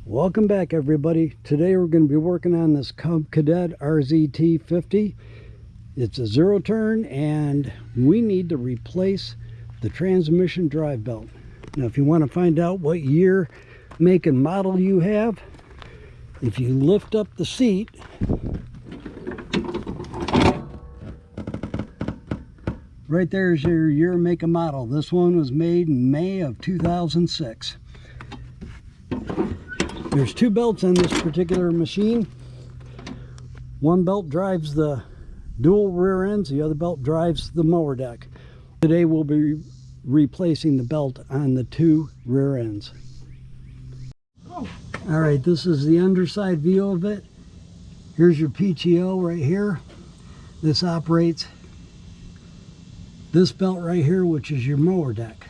Welcome back, everybody. Today we're going to be working on this Cub Cadet RZT 50. It's a zero turn and we need to replace the transmission drive belt. Now if you want to find out what year, make and model you have, if you lift up the seat, right there is your year, make, and model. This one was made in May of 2006. There's two belts on this particular machine. One belt drives the dual rear ends, the other belt drives the mower deck. Today we'll be replacing the belt on the two rear ends. Alright, this is the underside view of it. Here's your PTO right here. This operates this belt right here, which is your mower deck.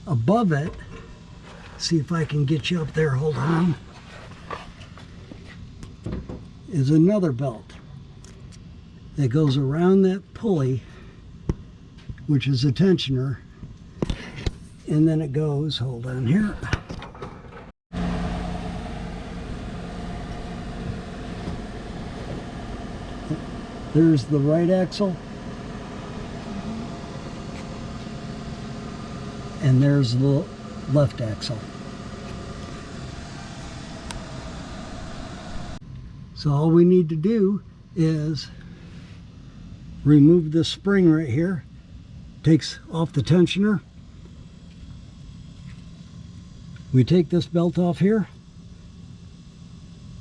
Above it, see if I can get you up there, hold on, is another belt that goes around that pulley, which is a tensioner, and then it goes, hold on here, there's the right axle, and there's the left axle. So all we need to do is remove this spring right here, takes off the tensioner. We take this belt off here,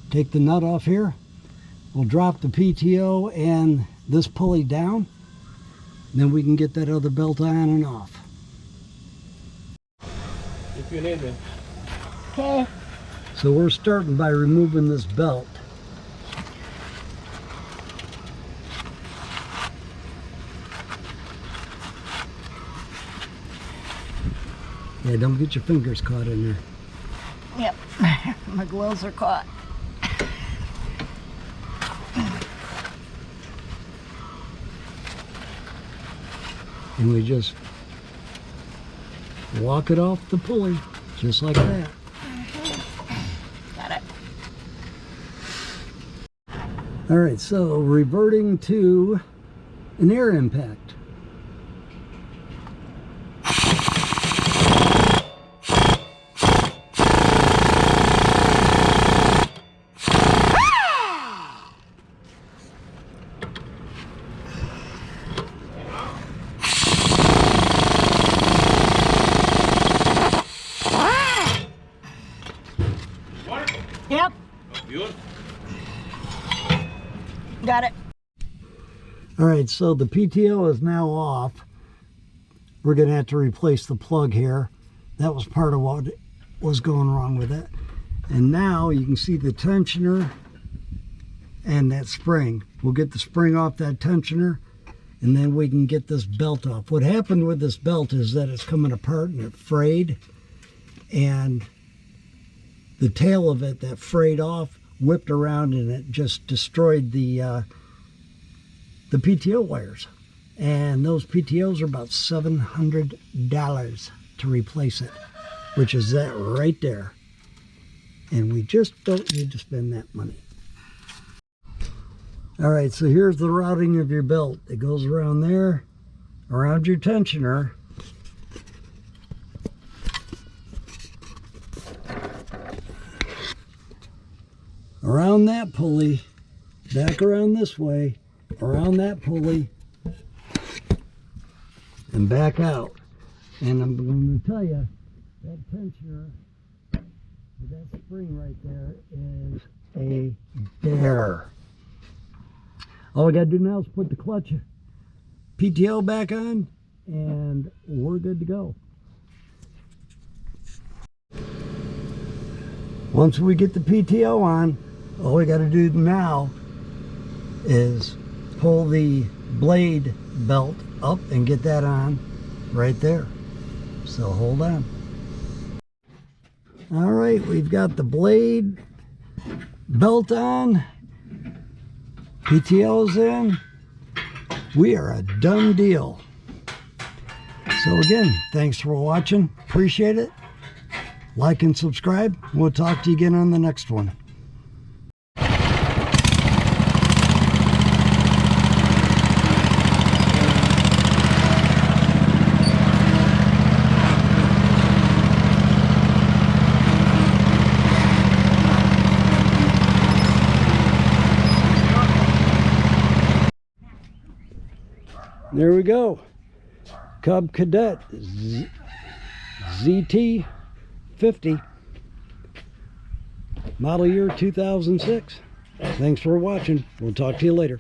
take the nut off here, we'll drop the PTO and this pulley down, then we can get that other belt on and off. If you need me. Okay. So we're starting by removing this belt. Yeah, don't get your fingers caught in there. Yep, my gloves are caught. And we just walk it off the pulley, just like that. Got it. All right, so reverting to an air impact. Yep. Got it. All right, so the PTO is now off. We're going to have to replace the plug here. That was part of what was going wrong with it. And now you can see the tensioner and that spring. We'll get the spring off that tensioner and then we can get this belt off. What happened with this belt is that it's coming apart and it frayed, and the tail of it that frayed off whipped around and it just destroyed the PTO wires. And those PTOs are about $700 to replace it, which is that right there. And we just don't need to spend that money. All right, so here's the routing of your belt. It goes around there, around your tensioner, around that pulley, back around this way, around that pulley, and back out. And I'm going to tell you, that tensioner, with that spring right there, is a bear. All we got to do now is put the clutch PTO back on, and we're good to go. Once we get the PTO on, all we got to do now is pull the blade belt up and get that on right there. So hold on. All right, we've got the blade belt on, PTO's in. We are a done deal. So again, thanks for watching. Appreciate it. Like and subscribe. We'll talk to you again on the next one. There we go. Cub Cadet ZT 50. Model year 2006. Thanks for watching. We'll talk to you later.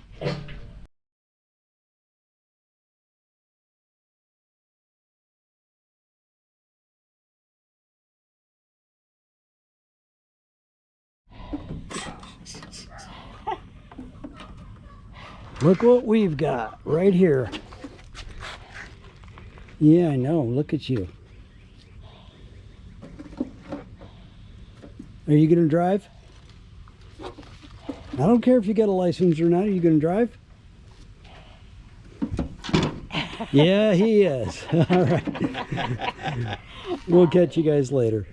Look what we've got right here. Yeah, I know. Look at you. Are you going to drive? I don't care if you got a license or not. Are you going to drive? Yeah, he is. All right. We'll catch you guys later.